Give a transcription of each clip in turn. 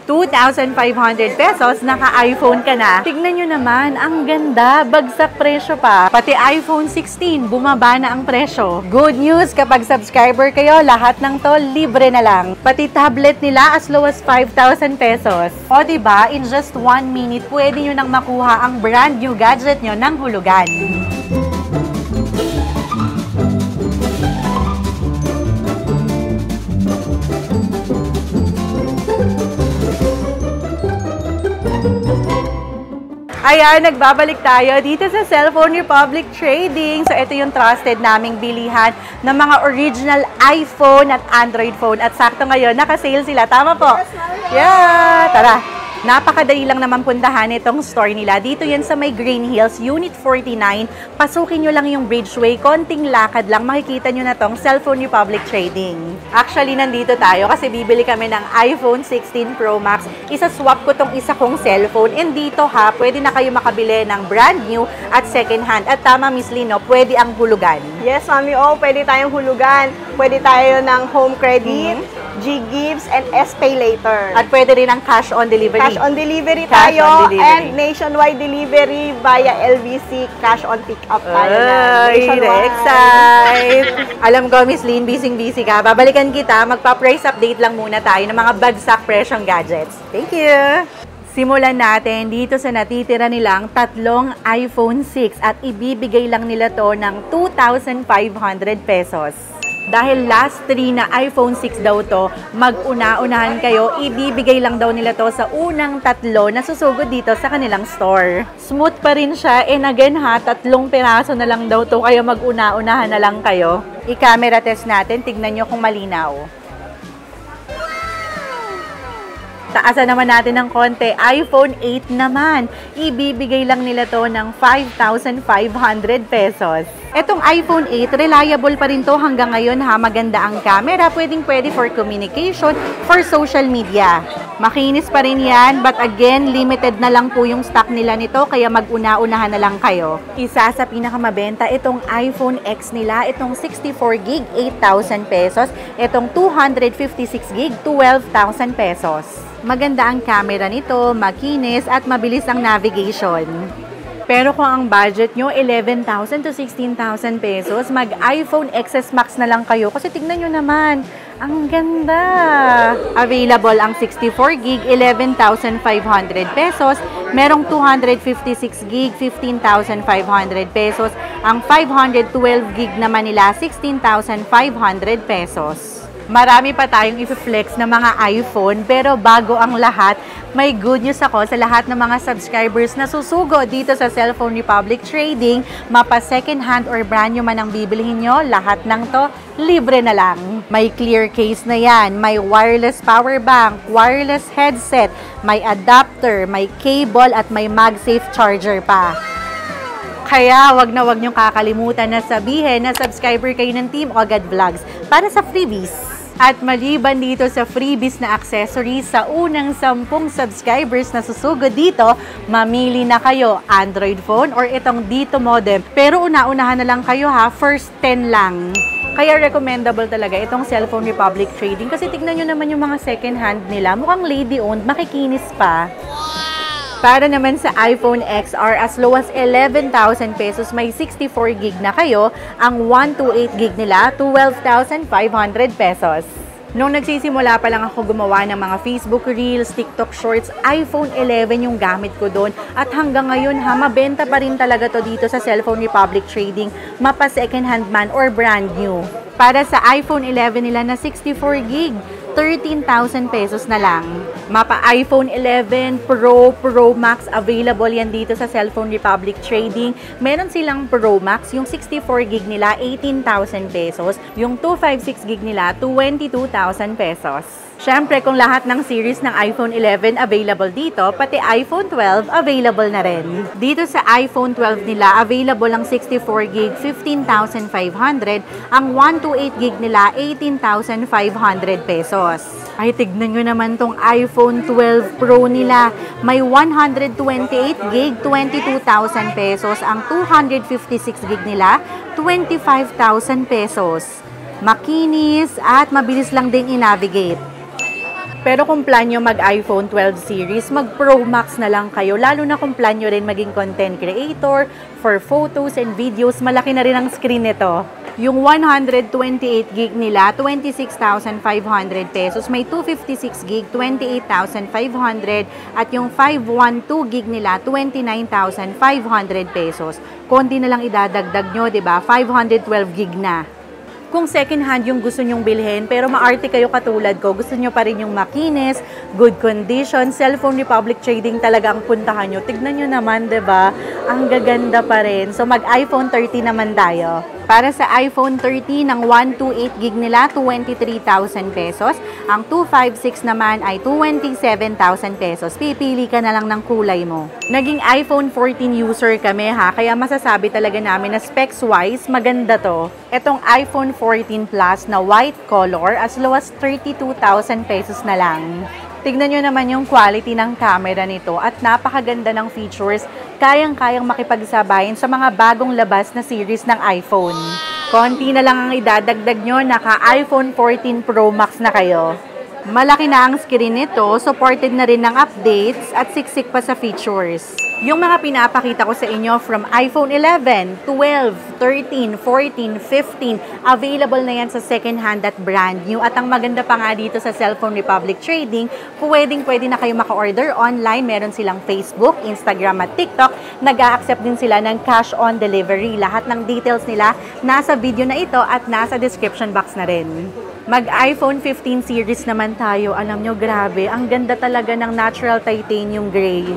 2,500 pesos, naka-iPhone ka na. Tignan nyo naman, ang ganda, bagsak presyo pa. Pati iPhone 16, bumaba na ang presyo. Good news, kapag subscriber kayo, lahat ng to libre na lang. Pati tablet nila as low as 5,000 pesos. O diba, in just 1 minute, pwede nyo nang makuha ang brand new gadget nyo ng hulugan. Ayan, nagbabalik tayo dito sa Cellphone Republic Trading. So, ito yung trusted naming bilihan ng mga original iPhone at Android phone. At sakto ngayon, naka-sale sila. Tama po? Yeah! Tara! Napakadali lang naman puntahan itong store nila. Dito yan sa may Green Hills, Unit 49. Pasukin nyo lang yung Bridgeway. Konting lakad lang, makikita nyo na tong Cellphone Republic Trading. Actually, nandito tayo kasi bibili kami ng iPhone 16 Pro Max. Isa-swap ko tong isa kong cellphone. And dito ha, pwede na kayo makabili ng brand new at second hand. At tama, Miss Lino, pwede ang hulugan. Yes, Mami. Oh, pwede tayong hulugan. Pwede tayo ng home credit, G-Gifts, and S-Pay later. At pwede rin ang cash on delivery. Cash on delivery tayo, and nationwide delivery via LBC, cash on pick-up tayo na. Excite! Alam ko, Miss Lynn, busy-busy ka. Babalikan kita, magpa-price update lang muna tayo ng mga bagsak presyong gadgets. Thank you! Simulan natin dito sa natitira nilang tatlong iPhone 6 at ibibigay lang nila to ng 2,500 pesos. Dahil last 3 na iPhone 6 daw to, mag-una-unahan kayo, ibibigay lang daw nila to sa unang tatlo na susugod dito sa kanilang store. Smooth pa rin siya, and again ha, 3 piraso na lang daw to, kaya mag-una-unahan na lang kayo. I-camera test natin, tignan nyo kung malinaw. Taasan naman natin ng konti, iPhone 8 naman. Ibibigay lang nila to ng 5,500 pesos. Etong iPhone 8, reliable pa rin to hanggang ngayon ha. Maganda ang camera, pwedeng-pwede for communication, for social media. Makinis pa rin yan, but again, limited na lang po yung stock nila nito, kaya mag-una-unahan na lang kayo. Isa sa pinakamabenta, itong iPhone X nila, itong 64GB, 8,000 pesos. Itong 256GB, 12,000 pesos. Maganda ang camera nito, makinis, at mabilis ang navigation. Pero kung ang budget nyo, 11,000 to 16,000 pesos, mag-iPhone XS Max na lang kayo. Kasi tignan nyo naman, ang ganda! Available ang 64GB, 11,500 pesos. Merong 256GB, 15,500 pesos. Ang 512GB naman nila, 16,500 pesos. Marami pa tayong i-flex na mga iPhone, pero bago ang lahat, may good news ako sa lahat ng mga subscribers na susugo dito sa Cellphone Republic Trading. Mapa second hand or brand new man ang bibilihin nyo, lahat ng to libre na lang. May clear case na yan, may wireless power bank, wireless headset, may adapter, may cable, at may MagSafe charger pa. Kaya wag na wag niyong kakalimutan na sabihin na subscriber kayo ng Team Ogad Vlogs para sa freebies. At maliban dito sa freebies na accessories, sa unang 10 subscribers na susugod dito, mamili na kayo Android phone or itong Dito modem. Pero una-unahan na lang kayo ha, first 10 lang. Kaya recommendable talaga itong Cellphone Republic Trading kasi tignan nyo naman yung mga second hand nila. Mukhang lady-owned, makikinis pa. Para naman sa iPhone XR, as low as 11,000 pesos, may 64GB na kayo. Ang 128GB nila, 12,500 pesos. Nung nagsisimula pa lang ako gumawa ng mga Facebook Reels, TikTok Shorts, iPhone 11 yung gamit ko doon. At hanggang ngayon ha, mabenta pa rin talaga to dito sa Cellphone Republic Trading, mapa second hand man or brand new. Para sa iPhone 11 nila na 64GB, 13,000 pesos na lang. Mapa iPhone 11 Pro, Pro Max, available yan dito sa Cellphone Republic Trading. Meron silang Pro Max, yung 64GB nila, 18,000 pesos. Yung 256GB nila, 22,000 pesos. Siyempre, kung lahat ng series ng iPhone 11 available dito, pati iPhone 12 available na rin. Dito sa iPhone 12 nila, available ang 64GB, 15,500. Ang 128GB nila, 18,500 pesos. Ay, tignan nyo naman tong iPhone 12 Pro nila. May 128GB, 22,000 pesos. Ang 256GB nila, 25,000 pesos. Makinis at mabilis lang din i-navigate. Pero kung plan nyo mag-iPhone 12 series, mag-Pro Max na lang kayo. Lalo na kung plan nyo rin maging content creator for photos and videos, malaki na rin ang screen nito. Yung 128 gig nila, 26,500 pesos. May 256 gig, 28,500. At yung 512 gig nila, 29,500 pesos. Konti na lang idadagdag nyo, 'di ba? 512 gig na. Kung second hand yung gusto nyong bilhin, pero maarte kayo katulad ko, gusto nyo pa rin yung makinis, good condition, Cellphone Republic Trading talaga ang puntahan nyo. Tignan nyo naman, 'di ba? Ang gaganda pa rin. So mag-iPhone 30 naman tayo. Para sa iPhone 30 ng 128 gig nila, 23,000 pesos. Ang 256 naman ay 27,000 pesos. Pipili ka na lang ng kulay mo. Naging iPhone 14 user kami ha, kaya masasabi talaga namin na specs-wise, maganda to. Etong iPhone 14 Plus na white color, as low as 32,000 pesos na lang. Tignan nyo naman yung quality ng camera nito at napakaganda ng features. Kayang-kayang makipagsabayin sa mga bagong labas na series ng iPhone. Konti na lang ang idadagdag nyo, naka-iPhone 14 Pro Max na kayo. Malaki na ang screen nito, supported na rin ng updates at siksik pa sa features. Yung mga pinapakita ko sa inyo from iPhone 11, 12, 13, 14, 15, available na yan sa second hand at brand new. At ang maganda pa nga dito sa Cellphone Republic Trading, pwede na kayo maka-order online. Meron silang Facebook, Instagram at TikTok. Nag-a-accept din sila ng cash on delivery. Lahat ng details nila nasa video na ito at nasa description box na rin. Mag-iPhone 15 series naman tayo. Alam nyo, grabe. Ang ganda talaga ng natural titanium gray.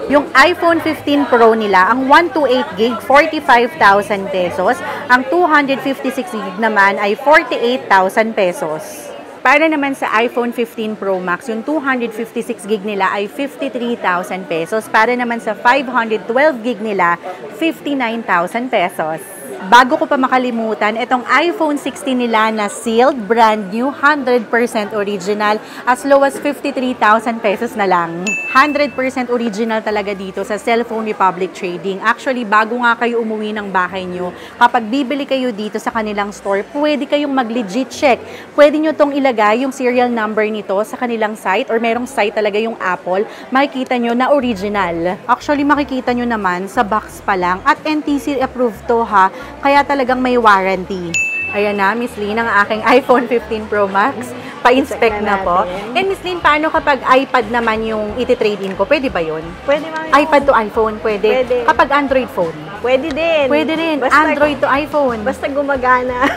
Yung iPhone 15 Pro nila, ang 128 gig, 45,000 pesos. Ang 256 gig naman ay 48,000 pesos. Para naman sa iPhone 15 Pro Max, yung 256 gig nila ay 53,000 pesos. Para naman sa 512 gig nila, 59,000 pesos. Bago ko pa makalimutan, itong iPhone 16 nila na sealed, brand new, 100% original, as low as 53,000 pesos na lang. 100% original talaga dito sa Cellphone Republic Trading. Actually, bago nga kayo umuwi ng bahay nyo, kapag bibili kayo dito sa kanilang store, pwede kayong mag-legit check. Pwede nyo tong ilagay yung serial number nito sa kanilang site or merong site talaga yung Apple, makikita nyo na original. Actually, makikita nyo naman sa box pa lang at NTC approved to ha. Kaya talagang may warranty. Ayan na, Miss Lynn, ang aking iPhone 15 Pro Max. Pa-inspect na po. And Miss Lynn, paano kapag iPad naman yung iti-trade in ko? Pwede ba yun? Pwede, mami. iPad to iPhone, pwede. Pwede. Kapag Android phone? Pwede din. Pwede rin. Basta, Android to iPhone. Basta gumagana.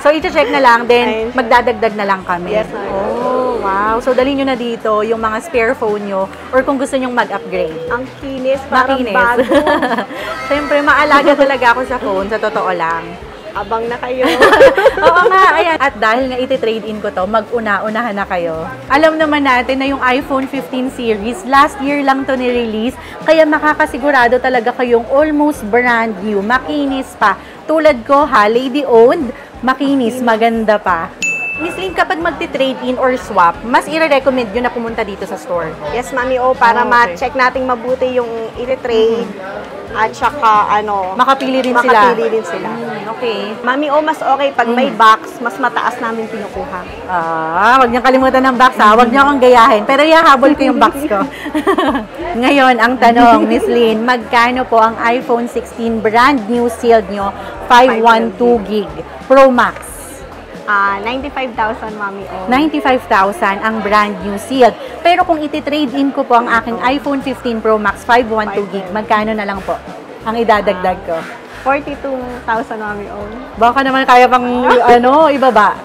So, iti-check na lang, then Ayun. magdadagdag na lang kami. Yes, ma'am. Oh, wow. So, dali nyo na dito yung mga spare phone nyo or kung gusto nyong mag-upgrade. Ang kinis, parang Makinis. bago. Siyempre, maalaga talaga ako sa phone, sa totoo lang. Abang na kayo. Oo nga, ayan. At dahil nga iti-trade in ko to, mag-una-unahan na kayo. Alam naman natin na yung iPhone 15 series, last year lang to ni-release, kaya makakasigurado talaga kayong almost brand new, makinis pa. Tulad ko ha, lady-owned, makinis, maganda pa. Miss Lynn, kapag magti-trade in or swap, mas i-recommend nyo na pumunta dito sa store. Yes, mami. O, para Okay. ma-check nating mabuti yung iti-trade. At saka, Makapili rin sila. makapili din sila. Okay. Mami, mas okay pag may box, mas mataas namin pinukuha. Wag niyang kalimutan ng box ha. Wag niyo akong gayahin. Pero ihahabol ko yung box ko. Ngayon, ang tanong, Miss Lynn, magkano po ang iPhone 16 brand new sealed nyo, 512 gig Pro Max? 95,000, mami. O. 95,000 ang brand new sealed. Pero kung iti-trade in ko po ang aking iPhone 15 Pro Max 512 gig, magkano na lang po ang idadagdag ko? 42,000, mami. O. Baka naman kaya pang ibaba.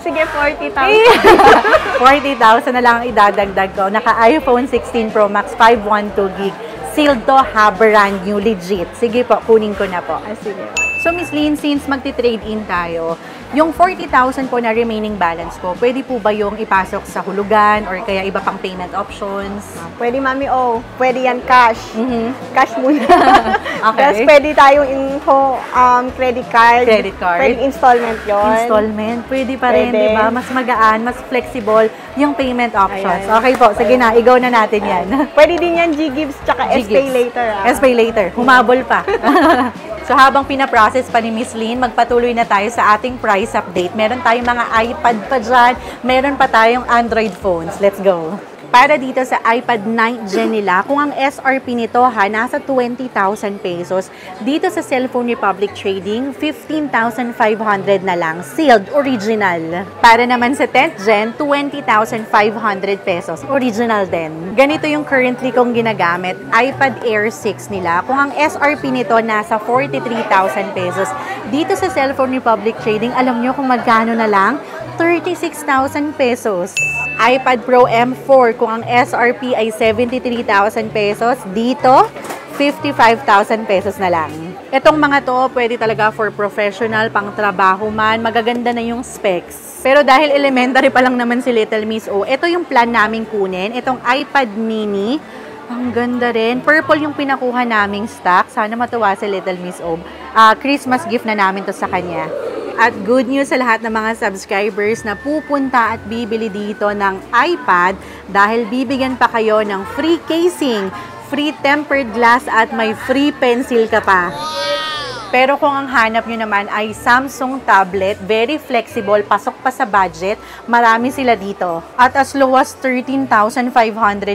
Sige, 40,000. 40,000 na lang ang idadagdag ko. Naka-iPhone 16 Pro Max 512 gig. Sealed to ha, brand new, legit. Sige po, kunin ko na po. Sige. So Miss Lynn, since magti-trade in tayo, yung 40,000 po na remaining balance ko, pwede po ba yung ipasok sa hulugan or kaya iba pang payment options? Pwede, mami. O. Pwede yan cash. Cash muna. Okay. Tapos pwede tayong credit card. Credit card. Pwede installment yon. Installment, pwede pa rin, Pwede. di ba? Mas magaan, mas flexible yung payment options. Ayan. Okay po, sige na, igaw na natin yan. Pwede din yan G-Gives tsaka G-Gives. S-Pay later. S-Pay later. Humabol pa. So habang pinaprocess pa ni Miss Lynn, magpatuloy na tayo sa ating price update. Meron tayong mga iPad pa dyan, meron pa tayong Android phones. Let's go! Para dito sa iPad 9th Gen nila, kung ang SRP nito nasa 20,000 pesos. Dito sa Cellphone Republic Trading, 15,500 na lang, sealed, original. Para naman sa 10th Gen, 20,500 pesos, original din. Ganito yung currently kong ginagamit, iPad Air 6 nila. Kung ang SRP nito nasa 43,000 pesos. Dito sa Cellphone Republic Trading, alam nyo kung magkano na lang? 36,000 pesos. iPad Pro M4, kung ang SRP ay 73,000 pesos, dito, 55,000 pesos na lang. Itong mga to, pwede talaga for professional, pang trabaho man, magaganda na yung specs. Pero dahil elementary pa lang naman si Little Miss O, ito yung plan naming kunin, itong iPad mini, ang ganda rin. Purple yung pinakuha naming stock. Sana matuwa si Little Miss O. Christmas gift na namin to sa kanya. At good news sa lahat ng mga subscribers na pupunta at bibili dito ng iPad dahil bibigyan pa kayo ng free casing, free tempered glass at may free pencil ka pa. Pero kung ang hanap nyo naman ay Samsung tablet, very flexible, pasok pa sa budget, marami sila dito. At as low as 13,500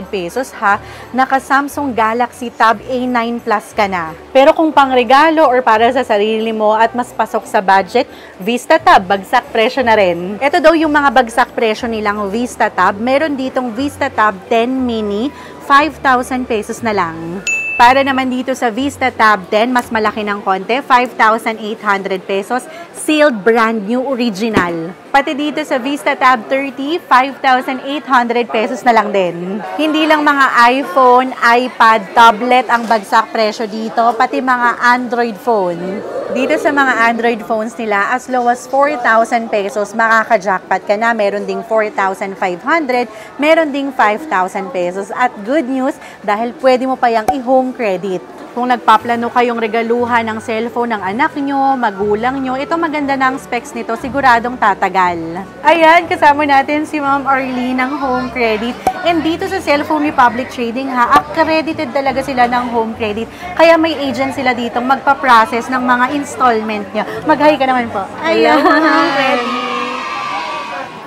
pesos ha, naka Samsung Galaxy Tab A9 Plus ka na. Pero kung pang regalo or para sa sarili mo at mas pasok sa budget, Vista Tab, bagsak presyo na rin. Ito daw yung mga bagsak presyo nilang Vista Tab. Meron ditong Vista Tab 10 Mini, 5,000 pesos na lang. Para naman dito sa Vista Tab 10, mas malaki ng konti, 5,800 pesos, sealed brand new original. Pati dito sa Vista Tab 30, 5,800 pesos na lang din. Hindi lang mga iPhone, iPad, tablet ang bagsak presyo dito, pati mga Android phone. Dito sa mga Android phones nila, as low as 4,000 pesos, makaka-jackpot ka na. Meron ding 4,500, meron ding 5,000 pesos. At good news, dahil pwede mo pa yung i-home credit. Kung nagpaplano kayong regaluhan ng cellphone ng anak nyo, magulang nyo, ito maganda na ang specs nito, siguradong tatagal. Ayan, kasama natin si Ma'am Arlene ng Home Credit. And dito sa Cellphone Republic Trading accredited talaga sila ng Home Credit. Kaya may agent sila dito magpa-process ng mga installment nyo. Mag-hi ka naman po. Ayan, Home Credit.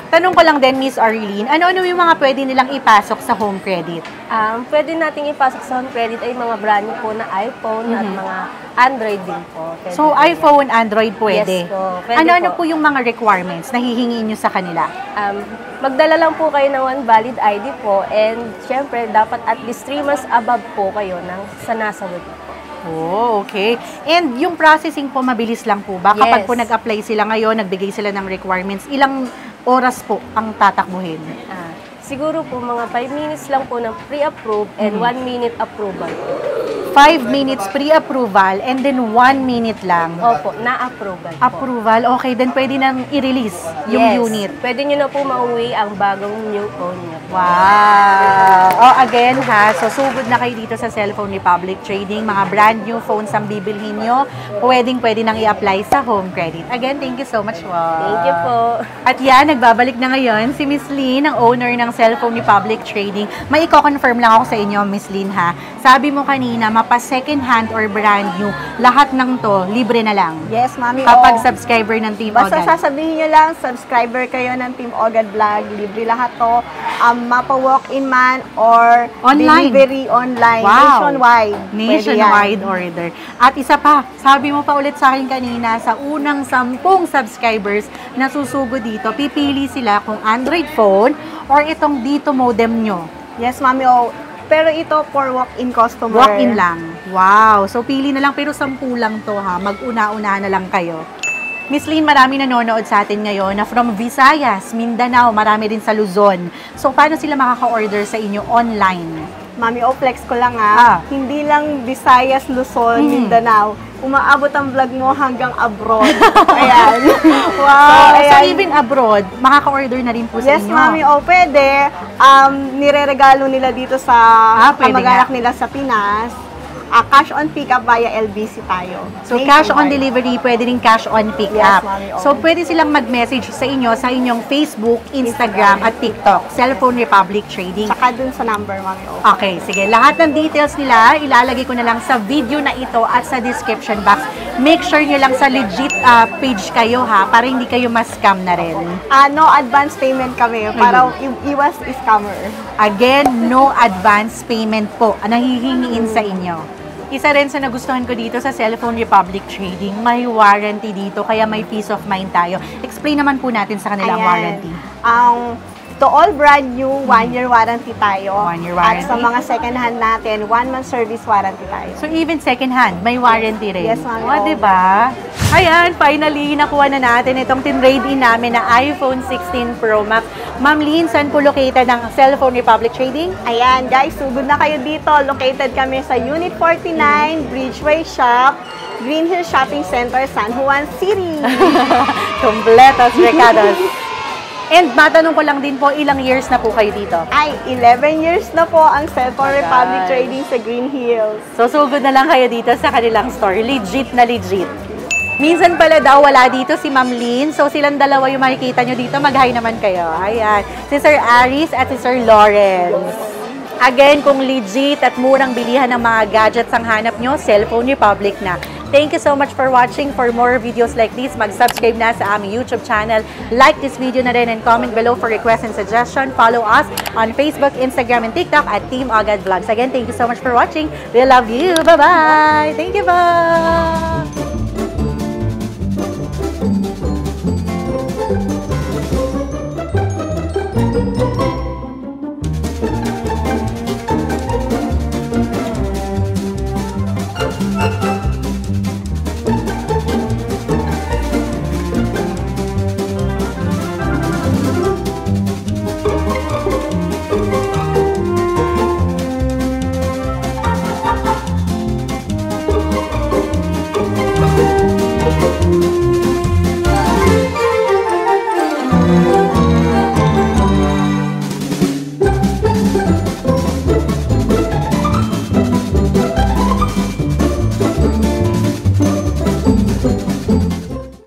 Tanong ko lang din, Miss Arlene, ano-ano yung mga pwede nilang ipasok sa Home Credit? Pwede nating ipasok sa Home Credit ay mga brand po na iPhone at mga Android din po. Pwede So, iPhone, Android pwede? Yes po. Pwede Ano-ano po po yung mga requirements na hihingin nyo sa kanila? Magdala lang po kayo ng one valid ID po and syempre dapat at least 3 months above po kayo sa nasa web. Oh, okay. And yung processing po, mabilis lang po ba? Yes. Kapag po nag-apply sila ngayon, nagbigay sila ng requirements, ilang oras po ang tatakbuhin? Siguro po mga 5 minutes lang po ng pre-approve and 1 minute approval. 5 minutes pre-approval and then 1 minute lang. Opo, na-approval po. Approval, okay. Then pwede nang i-release yung Yes. unit. Pwede nyo na po mauwi ang bagong new phone nyo. Wow! Oh, again ha, so sugod na kayo dito sa Cellphone Republic Trading. Mga brand new phones ang bibilhin nyo. Pwede nang i-apply sa Home Credit. Again, thank you so much. Wow. Thank you po. At yan, nagbabalik na ngayon si Miss Lynn, ang owner ng Cellphone Republic Trading. May i-confirm lang ako sa inyo, Miss Lynn ha. Sabi mo kanina, mapa second hand or brand new, lahat ng to, libre na lang. Yes, Mami. Kapag subscriber ng Team Basta Ogad. sasabihin nyo lang, subscriber kayo ng Team Ogad Vlog. Libre lahat to. Mapa walk-in man or Online. delivery online. Wow. Nationwide. Nationwide order. At isa pa, sabi mo pa ulit sa akin kanina, sa unang 10 subscribers na susugo dito, pipili sila kung Android phone or itong dito modem nyo. Yes, Mami. Pero ito for walk-in customer. Walk-in lang. Wow. So, pili na lang. Pero 10 lang to ha. Mag-una-una na lang kayo. Miss Lynn, marami nanonood sa atin ngayon na from Visayas, Mindanao, marami din sa Luzon. So, paano sila makaka-order sa inyo online? Mami, flex ko lang Hindi lang Visayas, Luzon, Mindanao. Umaabot ang vlog mo hanggang abroad. Ayan. Wow. So, ayan. even abroad, makaka-order na rin po sa Yes, inyo. Mami. Pwede. Nireregalo nila dito sa pwede kamag-anak nila sa Pinas. cash on pickup via LBC tayo. So, cash on delivery, pwede rin cash on pick Yes, up. Mami, oo. So, pwede silang mag-message sa inyo sa inyong Facebook, Instagram, at TikTok. Cellphone Republic Trading. Tsaka dun sa number, Mami. Okay, sige. Lahat ng details nila, ilalagay ko na lang sa video na ito at sa description box. Make sure nyo lang sa legit page kayo ha, para hindi kayo ma-scam na rin. No advance payment kami para iwas scammer. Again, no advance payment po ang nahihingiin sa inyo. Isa rin sa nagustuhan ko dito sa Cellphone Republic Trading, may warranty dito, kaya may peace of mind tayo. Explain naman po natin sa kanilang warranty. To all brand new, 1-year warranty tayo. 1-year warranty. At sa mga second hand natin, 1-month service warranty tayo. So even second hand, may warranty rin. Yes, ma'am. O, diba? Ayan, finally, nakuha na natin itong tin-trade-in namin na iPhone 16 Pro Max. Ma'am Lynn, saan po located ng Cellphone Republic Trading? Ayan, guys, sugod na kayo dito. Located kami sa Unit 49, Bridgeway Shop, Green Hill Shopping Center, San Juan City. Completos, Recados. And matanong ko lang din po, ilang years na po kayo dito? Ay, 11 years na po ang Cellphone Republic Trading sa Green Hills. So, sugod na lang kayo dito sa kanilang store. Legit na legit. Minsan pala daw wala dito si Ma'am Lynn. So, silang dalawa yung makikita nyo dito. Mag-hi naman kayo. Ayan. Si Sir Aris at si Sir Lawrence. Again, kung legit at murang bilihan ng mga gadgets ang hanap nyo, Cellphone Republic na. Thank you so much for watching. For more videos like this, mag-subscribe na sa aming YouTube channel. Like this video na rin and comment below for requests and suggestion. Follow us on Facebook, Instagram, and TikTok at Team Agad Vlogs. Again, thank you so much for watching. We love you. Bye-bye. Thank you, bye.